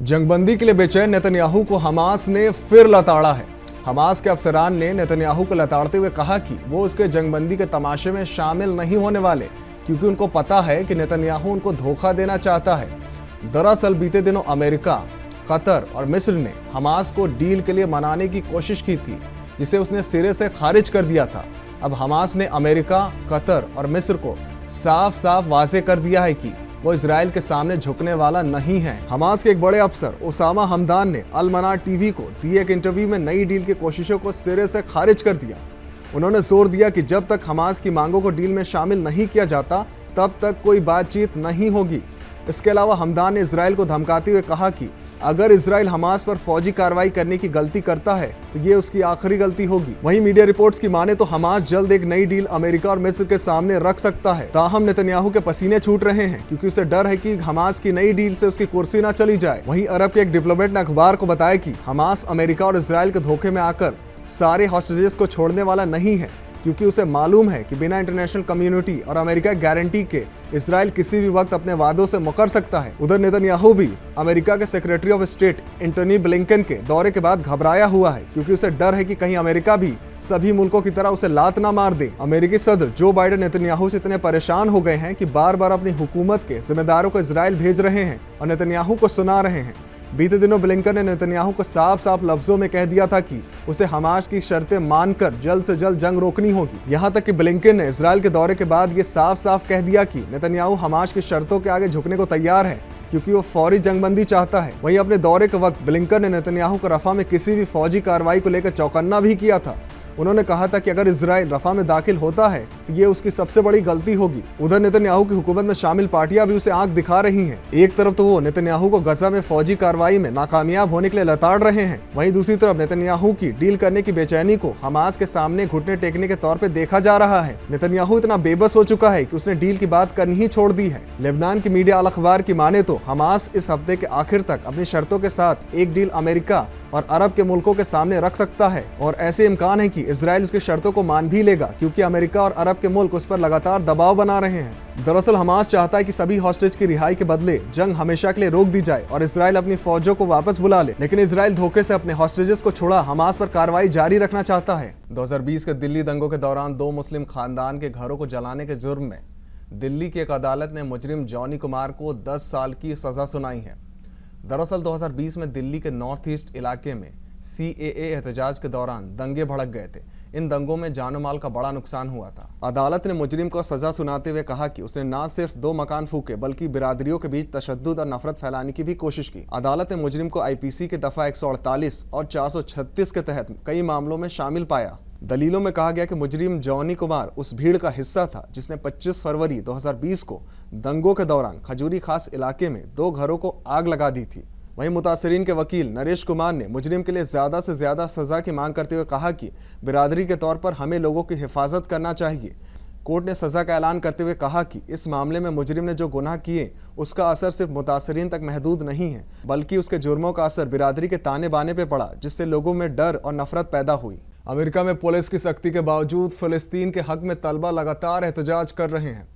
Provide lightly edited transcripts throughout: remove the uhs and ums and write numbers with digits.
जंगबंदी के लिए बेचैन नेतन्याहू को हमास ने फिर लताड़ा है। हमास के अफसरान ने नेतन्याहू को लताड़ते हुए कहा कि वो उसके जंगबंदी के तमाशे में शामिल नहीं होने वाले, क्योंकि उनको पता है कि नेतन्याहू उनको धोखा देना चाहता है। दरअसल बीते दिनों अमेरिका, कतर और मिस्र ने हमास को डील के लिए मनाने की कोशिश की थी, जिसे उसने सिरे से खारिज कर दिया था। अब हमास ने अमेरिका, कतर और मिस्र को साफ साफ वाज़ेह कर दिया है कि वो इजराइल के सामने झुकने वाला नहीं है। हमास के एक बड़े अफसर उसामा हमदान ने अल मनार टीवी को दिए एक इंटरव्यू में नई डील की कोशिशों को सिरे से खारिज कर दिया। उन्होंने जोर दिया कि जब तक हमास की मांगों को डील में शामिल नहीं किया जाता, तब तक कोई बातचीत नहीं होगी। इसके अलावा हमदान ने इजराइल को धमकाते हुए कहा कि अगर इजराइल हमास पर फौजी कार्रवाई करने की गलती करता है तो ये उसकी आखिरी गलती होगी। वहीं मीडिया रिपोर्ट्स की माने तो हमास जल्द एक नई डील अमेरिका और मिस्र के सामने रख सकता है। ताहम नेतन्याहू के पसीने छूट रहे हैं, क्योंकि उसे डर है कि हमास की नई डील से उसकी कुर्सी ना चली जाए। वहीं अरब के एक डिप्लोमेट ने अखबार को बताया कि हमास अमेरिका और इजराइल के धोखे में आकर सारे हॉस्टेजेस को छोड़ने वाला नहीं है, क्योंकि उसे मालूम है कि बिना इंटरनेशनल कम्युनिटी और अमेरिका की गारंटी के इजराइल किसी भी वक्त अपने वादों से मुकर सकता है। उधर नेतन्याहू भी अमेरिका के secretary of state Antony Blinken के दौरे के बाद घबराया हुआ है, क्योंकि उसे डर है कि कहीं अमेरिका भी सभी मुल्कों की तरह उसे लात ना मार दे। अमेरिकी सदर जो बाइडेन नेतन्याहू से इतने परेशान हो गए हैं कि बार बार अपनी हुकूमत के जिम्मेदारों को इजराइल भेज रहे हैं और नेतन्याहू को सुना रहे हैं। बीते दिनों ब्लिंकन ने नेतन्याहू को साफ साफ लफ्जों में कह दिया था कि उसे हमास की शर्तें मानकर जल्द से जल्द जंग रोकनी होगी। यहाँ तक कि ब्लिंकन ने इजराइल के दौरे के बाद ये साफ साफ कह दिया कि नेतन्याहू हमास की शर्तों के आगे झुकने को तैयार है, क्योंकि वो फौरी जंगबंदी चाहता है। वहीं अपने दौरे के वक्त ब्लिंकन ने नेतन्याहू को रफा में किसी भी फौजी कार्रवाई को लेकर चौकन्ना भी किया था। उन्होंने कहा था कि अगर इजराइल रफा में दाखिल होता है तो ये उसकी सबसे बड़ी गलती होगी। उधर नेतन्याहू की हुकूमत में शामिल पार्टियां भी उसे आंख दिखा रही हैं। एक तरफ तो वो नेतन्याहू को गजा में फौजी कार्रवाई में नाकामयाब होने के लिए लताड़ रहे हैं, वहीं दूसरी तरफ नेतन्याहू की डील करने की बेचैनी को हमास के सामने घुटने टेकने के तौर पर देखा जा रहा है। नेतन्याहू इतना बेबस हो चुका है कि उसने डील की बात करनी ही छोड़ दी है। लेबनान की मीडिया अल अखबार की माने तो हमास इस हफ्ते के आखिर तक अपनी शर्तों के साथ एक डील अमेरिका और अरब के मुल्कों के सामने रख सकता है, और ऐसे इम्कान है कि इजराइल उसकी शर्तों को मान भी लेगा, क्योंकि अमेरिका और अरब के मुल्क उस पर लगातार दबाव बना रहे हैं। दरअसल हमास चाहता है कि सभी हॉस्टेज की रिहाई के बदले जंग हमेशा के लिए रोक दी जाए और इजराइल अपनी फौजों को वापस बुला ले, लेकिन इजराइल धोखे से अपने हॉस्टेजेस को छोड़ा हमास पर कार्रवाई जारी रखना चाहता है। 2020 के दिल्ली दंगों के दौरान 2 मुस्लिम खानदान के घरों को जलाने के जुर्म में दिल्ली की एक अदालत ने मुजरिम जॉनी कुमार को 10 साल की सजा सुनाई है। दरअसल 2020 में दिल्ली के नॉर्थ ईस्ट इलाके में CAA एहतजाज के दौरान दंगे भड़क गए थे। इन दंगों में जानो माल का बड़ा नुकसान हुआ था। अदालत ने मुजरिम को सजा सुनाते हुए कहा कि उसने न सिर्फ 2 मकान फूके, बल्कि बिरादरियों के बीच तशद्दुद और नफरत फैलाने की भी कोशिश की। अदालत ने मुजरिम को IPC के दफा 148 और 436 के तहत कई मामलों में शामिल पाया। दलीलों में कहा गया कि मुजरिम जॉनी कुमार उस भीड़ का हिस्सा था जिसने 25 फरवरी 2020 को दंगों के दौरान खजूरी खास इलाके में 2 घरों को आग लगा दी थी। वहीं मुतासरीन के वकील नरेश कुमार ने मुजरिम के लिए ज़्यादा से ज़्यादा सज़ा की मांग करते हुए कहा कि बिरादरी के तौर पर हमें लोगों की हिफाजत करना चाहिए। कोर्ट ने सज़ा का ऐलान करते हुए कहा कि इस मामले में मुजरिम ने जो गुनाह किए उसका असर सिर्फ मुतासरीन तक महदूद नहीं है, बल्कि उसके जुर्मों का असर बिरादरी के ताने बाने पर पड़ा, जिससे लोगों में डर और नफरत पैदा हुई। अमेरिका में पुलिस की सख्ती के बावजूद फ़लस्तीन के हक में तलबा लगातार एहतजाज कर रहे हैं।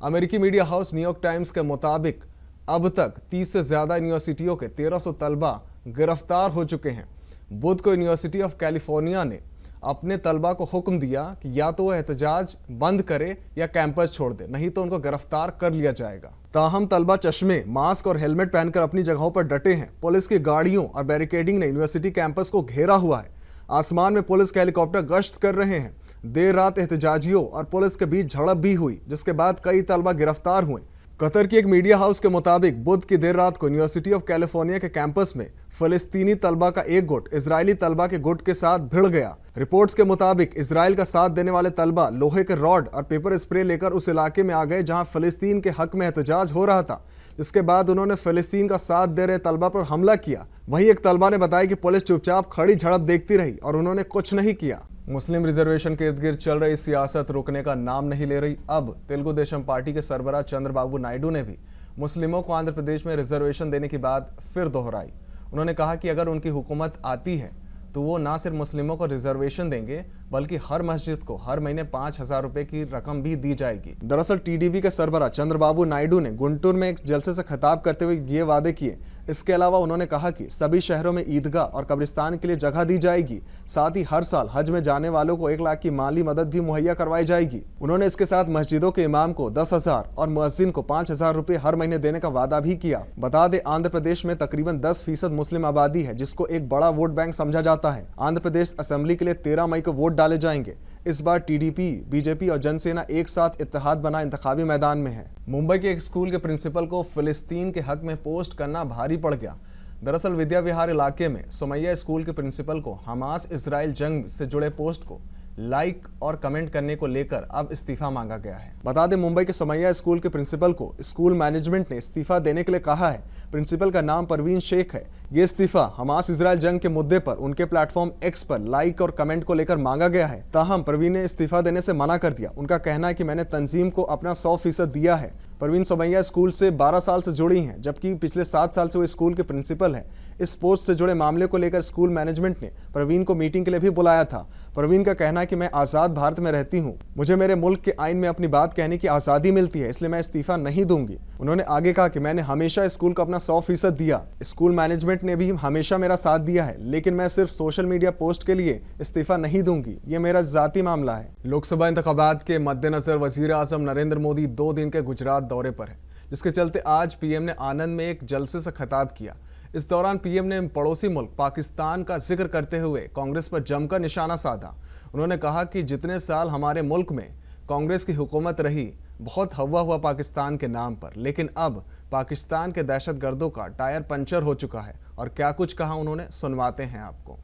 अमेरिकी मीडिया हाउस न्यूयॉर्क टाइम्स के मुताबिक अब तक 30 से ज़्यादा यूनिवर्सिटियों के 1300 तलबा गिरफ्तार हो चुके हैं। बुध को यूनिवर्सिटी ऑफ कैलिफोर्निया ने अपने तलबा को हुक्म दिया कि या तो वह एहतजाज बंद करे या कैंपस छोड़ दे, नहीं तो उनको गिरफ्तार कर लिया जाएगा। ताहम तलबा चश्मे, मास्क और हेलमेट पहनकर अपनी जगहों पर डटे हैं। पुलिस की गाड़ियों और बैरिकेडिंग ने यूनिवर्सिटी कैंपस को घेरा हुआ है। आसमान में पुलिस के हेलीकॉप्टर गश्त कर रहे हैं। देर रात एहतजाजियों और पुलिस के बीच झड़प भी हुई, जिसके बाद कई तलबा गिरफ्तार हुए। कतर की एक मीडिया हाउस के मुताबिक बुध की देर रात को यूनिवर्सिटी ऑफ कैलिफोर्निया के कैंपस में फ़लस्तीनी तलबा का एक गुट इजरायली तलबा के गुट के साथ भिड़ गया। रिपोर्ट्स के मुताबिक इजराइल का साथ देने वाले तलबा लोहे के रॉड और पेपर स्प्रे लेकर उस इलाके में आ गए जहां फ़लस्तीन के हक में एहतजाज हो रहा था, जिसके बाद उन्होंने फ़लस्तीन का साथ दे रहे तलबा पर हमला किया। वहीं एक तलबा ने बताया कि पुलिस चुपचाप खड़ी झड़प देखती रही और उन्होंने कुछ नहीं किया। मुस्लिम रिजर्वेशन के इर्द गिर्द चल रही सियासत रुकने का नाम नहीं ले रही। अब तेलुगु देशम पार्टी के सरबराह चंद्रबाबू नायडू ने भी मुस्लिमों को आंध्र प्रदेश में रिजर्वेशन देने की बात फिर दोहराई। उन्होंने कहा कि अगर उनकी हुकूमत आती है तो वो ना सिर्फ मुस्लिमों को रिजर्वेशन देंगे, बल्कि हर मस्जिद को हर महीने 5,000 रुपए की रकम भी दी जाएगी। दरअसल टीडीपी के सरबराह चंद्रबाबू नायडू ने गुंटूर में एक जलसे से खिताब करते हुए ये वादे किए इसके अलावा उन्होंने कहा कि सभी शहरों में ईदगाह और कब्रिस्तान के लिए जगह दी जाएगी। साथ ही हर साल हज में जाने वालों को 1 लाख की माली मदद भी मुहैया करवाई जाएगी। उन्होंने इसके साथ मस्जिदों के इमाम को 10,000 और मुअज्जिन को 5,000 रुपए हर महीने देने का वादा भी किया। बता दें, आंध्र प्रदेश में तकरीबन 10% मुस्लिम आबादी है, जिसको एक बड़ा वोट बैंक समझा जाता है। आंध्र प्रदेश असेंबली के लिए 13 मई को वोट डाले जाएंगे। इस बार टीडीपी, बीजेपी और जनसेना एक साथ इत्तेहाद बना इंतखाबी मैदान में है। मुंबई के एक स्कूल के प्रिंसिपल को फिलिस्तीन के हक में पोस्ट करना भारी पड़ गया। दरअसल विद्या विहार इलाके में सुमैया स्कूल के प्रिंसिपल को हमास इजराइल जंग से जुड़े पोस्ट को लाइक और कमेंट करने को लेकर अब इस्तीफा मांगा गया है। बता दें, मुंबई के सुमैया स्कूल के प्रिंसिपल को स्कूल मैनेजमेंट ने इस्तीफा देने के लिए कहा है। प्रिंसिपल का नाम परवीन शेख है। ये इस्तीफा हमास इजराइल जंग के मुद्दे पर उनके प्लेटफॉर्म एक्स पर लाइक और कमेंट को लेकर मांगा गया है। ताहम परवीन ने इस्तीफा देने से मना कर दिया। उनका कहना है कि मैंने तंजीम को अपना 100% दिया है। परवीन सुमैया स्कूल से 12 साल से जुड़ी हैं, जबकि पिछले 7 साल से वो स्कूल के प्रिंसिपल हैं। इस पोस्ट से जुड़े मामले को लेकर स्कूल मैनेजमेंट ने परवीन को मीटिंग के लिए भी बुलाया था। परवीन का कहना है कि मैं आज़ाद भारत में रहती हूँ, मुझे मेरे मुल्क के आइन में अपनी बात कहने की आज़ादी मिलती है, इसलिए मैं इस्तीफा नहीं दूंगी। उन्होंने आगे कहा कि मैंने हमेशा स्कूल को अपना 100% दिया। स्कूल मैनेजमेंट ने भी हमेशा मेरा साथ दिया है, लेकिन मैं सिर्फ सोशल मीडिया पोस्ट के लिए इस्तीफा नहीं दूंगी। ये मेरा जाती मामला है। लोकसभा इंतखाबात के मद्देनजर वजीर आजम नरेंद्र मोदी 2 दिन के गुजरात दौरे पर है, जिसके चलते आज पीएम ने आनंद में एक जलसे से खिताब किया। इस दौरान पीएम ने पड़ोसी मुल्क पाकिस्तान का जिक्र करते हुए कांग्रेस पर जमकर निशाना साधा। उन्होंने कहा कि जितने साल हमारे मुल्क में कांग्रेस की हुकूमत रही, बहुत हवा हुआ पाकिस्तान के नाम पर, लेकिन अब पाकिस्तान के दहशतगर्दों का टायर पंचर हो चुका है। और क्या कुछ कहा उन्होंने, सुनवाते हैं आपको।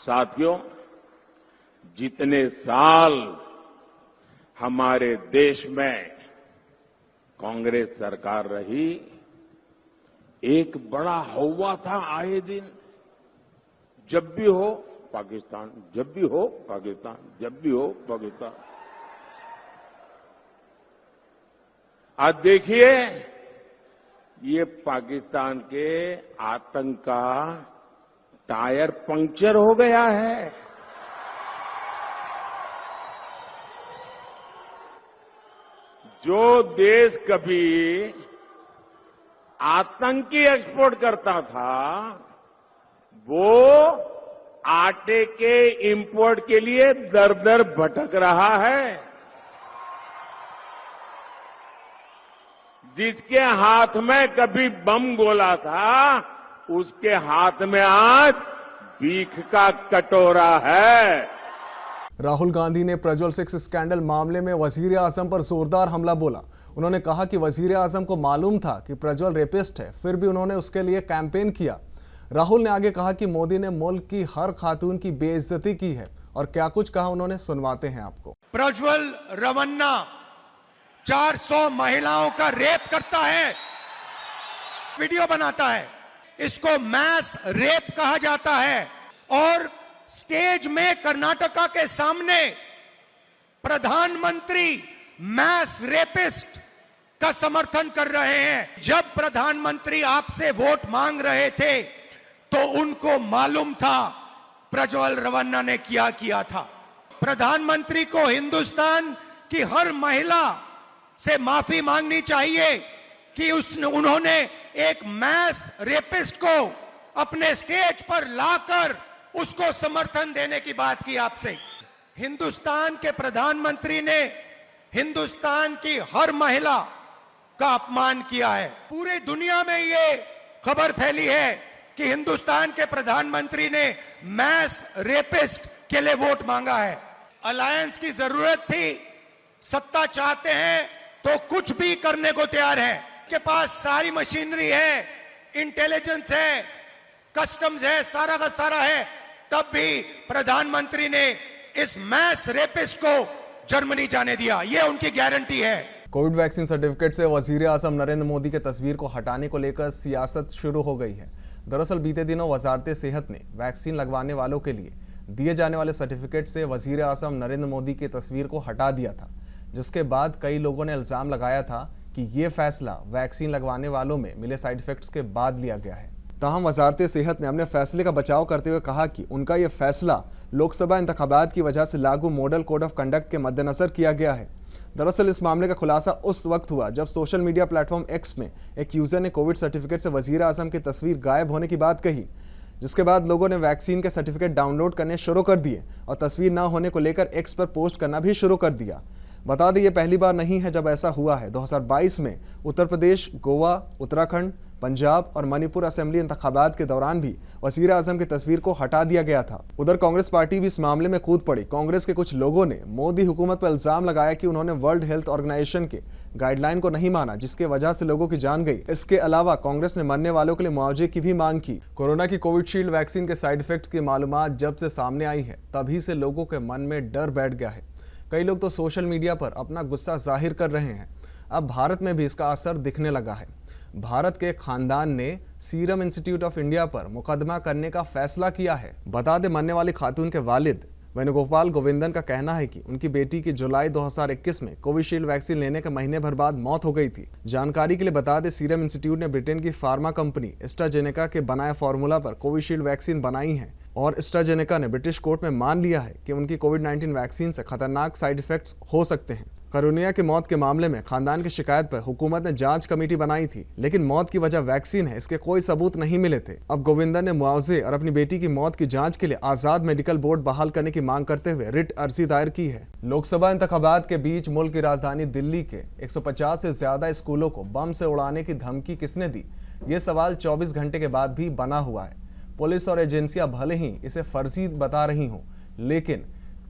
साथियों, जितने साल हमारे देश में कांग्रेस सरकार रही, एक बड़ा हौवा था आए दिन, जब भी हो पाकिस्तान, जब भी हो पाकिस्तान, जब भी हो पाकिस्तान। आज देखिए, ये पाकिस्तान के आतंक का टायर पंक्चर हो गया है। जो देश कभी आतंकी एक्सपोर्ट करता था, वो आटे के इंपोर्ट के लिए दर दर भटक रहा है। जिसके हाथ में कभी बम गोला था, उसके हाथ में आज भीख का कटोरा है। राहुल गांधी ने प्रज्वल 6 स्कैंडल मामले में वजीर आजम पर जोरदार हमला बोला। उन्होंने कहा कि वजीर आजम को मालूम था कि प्रज्वल रेपिस्ट है, फिर भी उन्होंने उसके लिए कैंपेन किया। राहुल ने आगे कहा कि मोदी ने मुल्क की हर खातून की बेइज्जती की है। और क्या कुछ कहा उन्होंने, सुनवाते हैं आपको। प्रज्वल रवन्ना 400 महिलाओं का रेप करता है, वीडियो बनाता है, इसको मैस रेप कहा जाता है। और स्टेज में कर्नाटका के सामने प्रधानमंत्री मैस रेपिस्ट का समर्थन कर रहे हैं। जब प्रधानमंत्री आपसे वोट मांग रहे थे, तो उनको मालूम था प्रज्वल रवन्ना ने क्या किया था। प्रधानमंत्री को हिंदुस्तान की हर महिला से माफी मांगनी चाहिए कि उन्होंने एक मैस रेपिस्ट को अपने स्टेज पर लाकर उसको समर्थन देने की बात की आपसे। हिंदुस्तान के प्रधानमंत्री ने हिंदुस्तान की हर महिला का अपमान किया है। पूरी दुनिया में ये खबर फैली है कि हिंदुस्तान के प्रधानमंत्री ने मैस रेपिस्ट के लिए वोट मांगा है। अलायंस की जरूरत थी, सत्ता चाहते हैं तो कुछ भी करने को तैयार है। के पास सारी मशीनरी है, इंटेलिजेंस है, कस्टम्स है, सारा का सारा है, तब भी प्रधानमंत्री ने इस मैस रेपिस्ट को जर्मनी जाने दिया। ये उनकी गारंटी है। कोविड वैक्सीन सर्टिफिकेट से वजीर आजम नरेंद्र मोदी के तस्वीर को हटाने को लेकर सियासत शुरू हो गई है। दरअसल बीते दिनों वजारत सेहत ने वैक्सीन लगवाने वालों के लिए दिए जाने वाले सर्टिफिकेट से वजीर आजम नरेंद्र मोदी की तस्वीर को हटा दिया था, जिसके बाद कई लोगों ने इल्जाम लगाया था कि ये फैसला वैक्सीन लगवाने वालों में मिले साइड इफेक्ट्स के बाद लिया गया है। ताहम वजारत सेहत ने अपने फैसले का बचाव करते हुए कहा कि उनका यह फैसला लोकसभा इंतखाबात की वजह से लागू मॉडल कोड ऑफ कंडक्ट के मद्देनजर किया गया है। दरअसल इस मामले का खुलासा उस वक्त हुआ जब सोशल मीडिया प्लेटफॉर्म एक्स में एक यूजर ने कोविड सर्टिफिकेट से वजीर आजम की तस्वीर गायब होने की बात कही, जिसके बाद लोगों ने वैक्सीन के सर्टिफिकेट डाउनलोड करने शुरू कर दिए और तस्वीर ना होने को लेकर एक्स पर पोस्ट करना भी शुरू कर दिया। बता दें ये पहली बार नहीं है जब ऐसा हुआ है। 2022 में उत्तर प्रदेश, गोवा, उत्तराखंड, पंजाब और मणिपुर असेंबली इंतखाबात के दौरान भी वजीर आजम की तस्वीर को हटा दिया गया था। उधर कांग्रेस पार्टी भी इस मामले में कूद पड़ी। कांग्रेस के कुछ लोगों ने मोदी हुकूमत पर इल्जाम लगाया कि उन्होंने वर्ल्ड हेल्थ ऑर्गेनाइजेशन के गाइडलाइन को नहीं माना, जिसके वजह से लोगों की जान गई। इसके अलावा कांग्रेस ने मरने वालों के लिए मुआवजे की भी मांग की। कोरोना की कोविशील्ड वैक्सीन के साइड इफेक्ट्स की मालूमात जब से सामने आई है तभी से लोगों के मन में डर बैठ गया है। कई लोग तो सोशल मीडिया पर अपना गुस्सा जाहिर कर रहे हैं। अब भारत में भी इसका असर दिखने लगा है। भारत के खानदान ने सीरम इंस्टीट्यूट ऑफ इंडिया पर मुकदमा करने का फैसला किया है। बता दें मरने वाली खातून के वालिद वेणुगोपाल गोविंदन का कहना है कि उनकी बेटी की जुलाई 2021 में कोविशील्ड वैक्सीन लेने के महीने भर बाद मौत हो गई थी। जानकारी के लिए बता दें सीरम इंस्टीट्यूट ने ब्रिटेन की फार्मा कंपनी एस्ट्राजेनेका के बनाए फार्मूला पर कोविशील्ड वैक्सीन बनाई है और एस्ट्राजेनेका ने ब्रिटिश कोर्ट में मान लिया है कि उनकी कोविड-19 वैक्सीन से खतरनाक साइड इफेक्ट्स हो सकते हैं। करुणिया की मौत के मामले में खानदान की शिकायत पर हुकूमत ने जांच कमेटी बनाई थी, लेकिन मौत की वजह वैक्सीन है, इसके कोई सबूत नहीं मिले थे। अब गोविंदन ने मुआवजे और अपनी बेटी की मौत की जांच के लिए आजाद मेडिकल बोर्ड बहाल करने की मांग करते हुए रिट अर्जी दायर की है। लोकसभा इंतखाबात के बीच मुल्क की राजधानी दिल्ली के 150 से ज्यादा स्कूलों को बम से उड़ाने की धमकी किसने दी, ये सवाल 24 घंटे के बाद भी बना हुआ है। पुलिस और एजेंसियां भले ही इसे फर्जी बता रही हों, लेकिन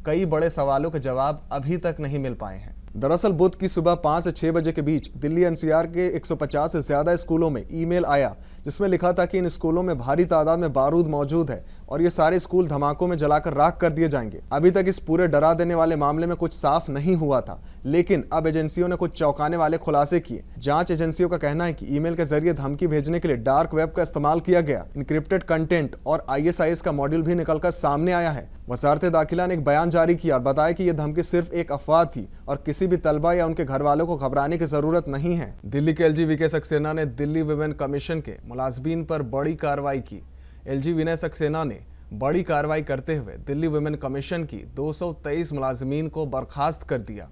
कई बड़े सवालों के जवाब अभी तक नहीं मिल पाए हैं। दरअसल बुध की सुबह 5 से 6 बजे के बीच दिल्ली एनसीआर के 150 से ज्यादा स्कूलों में ईमेल आया, जिसमें लिखा था कि इन स्कूलों में भारी तादाद में बारूद मौजूद है और ये सारे स्कूल धमाकों में जलाकर राख कर दिए जाएंगे। अभी तक इस पूरे डरा देने वाले मामले में कुछ साफ नहीं हुआ था, लेकिन अब एजेंसियों ने कुछ चौंकाने वाले खुलासे किए। जांच एजेंसियों का कहना है कि ईमेल के जरिए धमकी भेजने के लिए डार्क वेब का इस्तेमाल किया गया। इनक्रिप्टेड कंटेंट और ISIS का मॉड्यूल भी निकलकर सामने आया है। वजारत दाखिला ने एक बयान जारी किया और बताया कि यह धमकी सिर्फ एक अफवाह थी और किसी भी तलबा या उनके घर वालों को घबराने की जरूरत नहीं है। दिल्ली के LG विनय सक्सेना ने दिल्ली विमेन कमीशन के मुलाजमीन पर बड़ी कार्रवाई की। LG विनय सक्सेना ने बड़ी कार्रवाई करते हुए दिल्ली विमेन कमीशन की 223 मुलाजमीन को बर्खास्त कर दिया।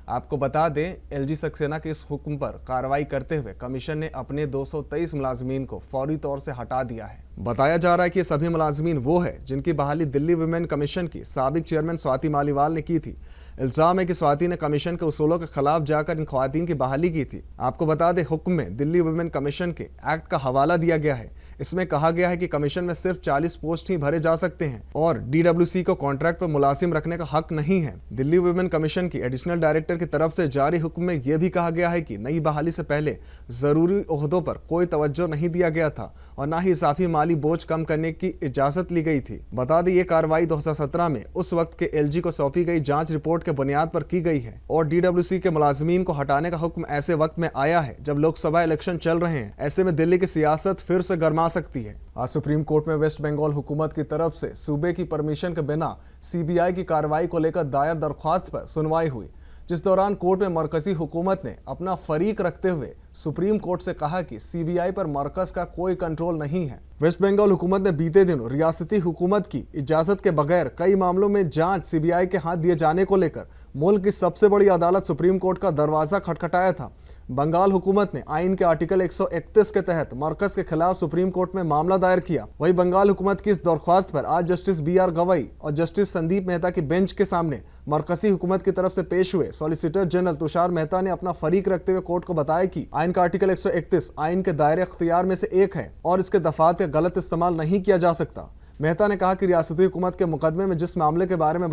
आपको बता दें, LG सक्सेना के इस हुक्म पर कार्रवाई करते हुए कमीशन ने अपने 223 मुलाजमीन को फौरी तौर से हटा दिया है। बताया जा रहा है कि ये सभी मुलाजमीन वो है जिनकी बहाली दिल्ली विमेन कमीशन की साबिक चेयरमैन स्वाति मालीवाल ने की थी। इल्जाम है कि स्वाति ने कमीशन के उसूलों के खिलाफ जाकर इन खवातीन की बहाली की थी। आपको बता दें, हुक्म में दिल्ली विमेन कमीशन के एक्ट का हवाला दिया गया है। इसमें कहा गया है कि कमीशन में सिर्फ 40 पोस्ट ही भरे जा सकते हैं और DWC को कॉन्ट्रैक्ट पर मुलाजिम रखने का हक नहीं है। दिल्ली विमेन कमीशन की एडिशनल डायरेक्टर की तरफ से जारी हुक्म में यह भी कहा गया है कि नई बहाली से पहले जरूरी ओहदों पर कोई तवज्जो नहीं दिया गया था और न ही इजाफी माली बोझ कम करने की इजाजत ली गई थी। बता दें, ये कार्रवाई 2017 में उस वक्त के LG को सौंपी गई जांच रिपोर्ट के बुनियाद पर की गई है और DWC के मुलाजमीन को हटाने का हुक्म ऐसे वक्त में आया है जब लोकसभा इलेक्शन चल रहे हैं। ऐसे में दिल्ली की सियासत फिर से गर्मा सकती है। आज सुप्रीम कोर्ट में वेस्ट बंगाल हुकूमत की तरफ से सूबे की परमिशन के बिना CBI की कार्रवाई को लेकर दायर दरख्वास्त पर सुनवाई हुई, जिस दौरान कोर्ट में मरकजी हुकूमत ने अपना फरीक रखते हुए सुप्रीम कोर्ट से कहा कि CBI पर मरकज का कोई कंट्रोल नहीं है। वेस्ट बंगाल हुकूमत ने बीते दिनों रियासती हुकूमत की इजाजत के बगैर कई मामलों में जांच CBI के हाथ दिए जाने को लेकर मुल्क की सबसे बड़ी अदालत सुप्रीम कोर्ट का दरवाजा खटखटाया था। बंगाल हुकूमत ने आइन के आर्टिकल 131 के तहत मरकज के खिलाफ सुप्रीम कोर्ट में मामला दायर किया। वहीं बंगाल हुकूमत की इस दरख्वास्त पर आज जस्टिस BR गवई और जस्टिस संदीप मेहता की बेंच के सामने मरकजी हुकूमत की तरफ से पेश हुए सॉलिसिटर जनरल तुषार मेहता ने अपना फरीक रखते हुए कोर्ट को बताया कि आइन का आर्टिकल 131 आइन के दायरे अख्तियार में से एक है और इसके दफात का गलत इस्तेमाल नहीं किया जा सकता। मेहता ने कहा कि रियासती हुकूमत के मुकदमे में जिस मामले के बारे में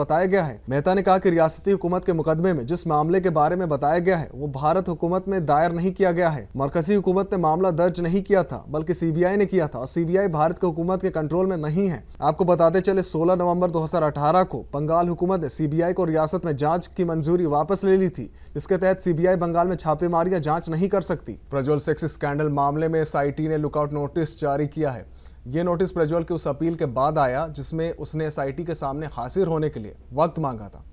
बताया गया है वो भारत हुकूमत में दायर नहीं किया गया है। मरकजी हुकूमत ने मामला दर्ज नहीं किया था बल्कि CBI ने किया था और CBI भारत की हुकूमत के कंट्रोल में नहीं है। आपको बताते चले 16 नवंबर 2018 को बंगाल हुकूमत ने CBI को रियासत में जांच की मंजूरी वापस ले ली थी, जिसके तहत CBI बंगाल में छापेमारी या जांच नहीं कर सकती। प्रज्वल सेक्स स्कैंडल मामले में SIT ने लुकआउट नोटिस जारी किया है। ये नोटिस प्रज्वल की उस अपील के बाद आया जिसमें उसने SIT के सामने हाजिर होने के लिए वक्त मांगा था।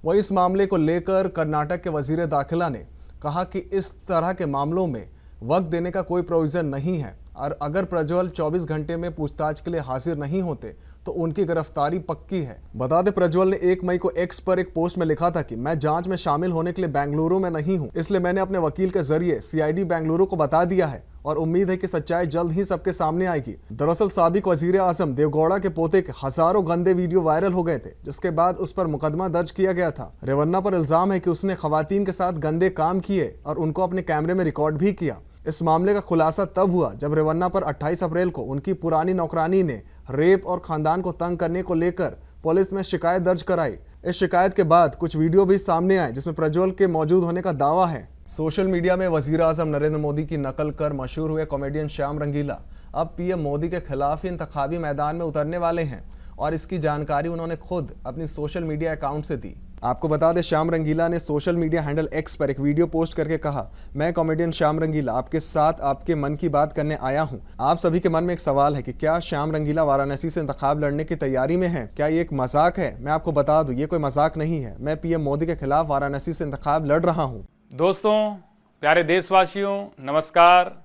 वहीं इस मामले को लेकर कर्नाटक के वजीर दाखिला ने कहा कि इस तरह के मामलों में वक्त देने का कोई प्रोविजन नहीं है। और अगर प्रज्वल 24 घंटे में पूछताछ के लिए हाजिर नहीं होते तो उनकी गिरफ्तारी पक्की है। बता दें, प्रज्वल ने 1 मई को एक्स पर एक पोस्ट में लिखा था कि मैं जांच में शामिल होने के लिए बेंगलुरु में नहीं हूं, इसलिए मैंने अपने वकील के जरिए सीआईडी बेंगलुरु को बता दिया है और उम्मीद है कि सच्चाई जल्द ही सबके सामने आएगी। दरअसल साबिक वजीर आजम देवगौड़ा के पोते के हजारों गंदे वीडियो वायरल हो गए थे, जिसके बाद उस पर मुकदमा दर्ज किया गया था। रेवन्ना पर इल्जाम है कि उसने खवातीन के साथ गंदे काम किए और उनको अपने कैमरे में रिकॉर्ड भी किया। इस मामले का खुलासा तब हुआ जब रेवन्ना पर 28 अप्रैल को उनकी पुरानी नौकरानी ने रेप और खानदान को तंग करने को लेकर पुलिस में शिकायत दर्ज कराई। इस शिकायत के बाद कुछ वीडियो भी सामने आए जिसमें प्रज्वल के मौजूद होने का दावा है। सोशल मीडिया में वजीर आजम नरेंद्र मोदी की नकल कर मशहूर हुए कॉमेडियन श्याम रंगीला अब पीएम मोदी के खिलाफ ही इंतखाबी मैदान में उतरने वाले हैं और इसकी जानकारी उन्होंने खुद अपनी सोशल मीडिया अकाउंट से दी। आपको बता दें, श्याम रंगीला ने सोशल मीडिया हैंडल एक्स पर एक वीडियो पोस्ट करके कहा, मैं कॉमेडियन श्याम रंगीला आपके साथ आपके मन की बात करने आया हूं। आप सभी के मन में एक सवाल है कि क्या श्याम रंगीला वाराणसी से इंतखाब लड़ने की तैयारी में है? क्या ये एक मजाक है? मैं आपको बता दूं, ये कोई मजाक नहीं है। मैं पीएम मोदी के खिलाफ वाराणसी से इंतखाब लड़ रहा हूँ। दोस्तों, प्यारे देशवासियों, नमस्कार।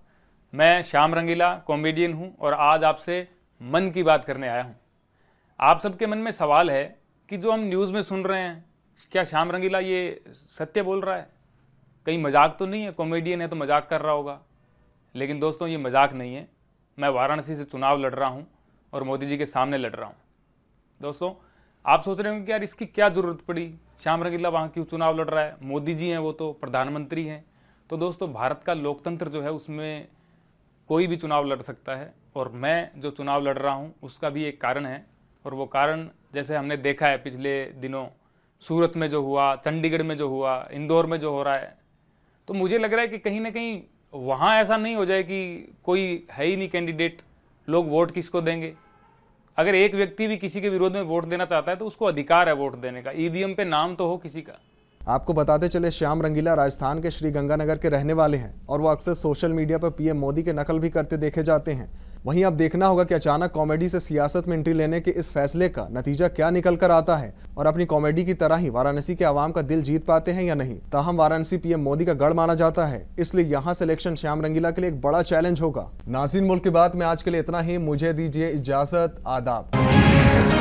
मैं श्याम रंगीला कॉमेडियन हूं और आज आपसे मन की बात करने आया हूं। आप सबके मन में सवाल है कि जो हम न्यूज़ में सुन रहे हैं, क्या श्याम रंगीला ये सत्य बोल रहा है? कहीं मजाक तो नहीं है? कॉमेडियन है तो मजाक कर रहा होगा। लेकिन दोस्तों, ये मजाक नहीं है। मैं वाराणसी से चुनाव लड़ रहा हूं और मोदी जी के सामने लड़ रहा हूं। दोस्तों, आप सोच रहे होंगे कि यार इसकी क्या ज़रूरत पड़ी, श्याम रंगीला वहाँ क्यों चुनाव लड़ रहा है? मोदी जी हैं, वो तो प्रधानमंत्री हैं। तो दोस्तों, भारत का लोकतंत्र जो है उसमें कोई भी चुनाव लड़ सकता है और मैं जो चुनाव लड़ रहा हूँ उसका भी एक कारण है। और वो कारण जैसे हमने देखा है पिछले दिनों सूरत में जो हुआ, चंडीगढ़ में जो हुआ, इंदौर में जो हो रहा है, तो मुझे लग रहा है कि कहीं ना कहीं वहाँ ऐसा नहीं हो जाए कि कोई है ही नहीं कैंडिडेट, लोग वोट किसको देंगे? अगर एक व्यक्ति भी किसी के विरोध में वोट देना चाहता है तो उसको अधिकार है वोट देने का। ईवीएम पे नाम तो हो किसी का। आपको बताते चले, श्याम रंगीला राजस्थान के श्रीगंगानगर के रहने वाले हैं और वो अक्सर सोशल मीडिया पर पीएम मोदी के नकल भी करते देखे जाते हैं। वहीं अब देखना होगा कि अचानक कॉमेडी से सियासत में एंट्री लेने के इस फैसले का नतीजा क्या निकल कर आता है और अपनी कॉमेडी की तरह ही वाराणसी के आवाम का दिल जीत पाते हैं या नहीं। ताहम वाराणसी पीएम मोदी का गढ़ माना जाता है, इसलिए यहाँ सिलेक्शन श्याम रंगीला के लिए एक बड़ा चैलेंज होगा। नाज़रीन, मुल्क की बात में आज के लिए इतना ही। मुझे दीजिए इजाजत। आदाब।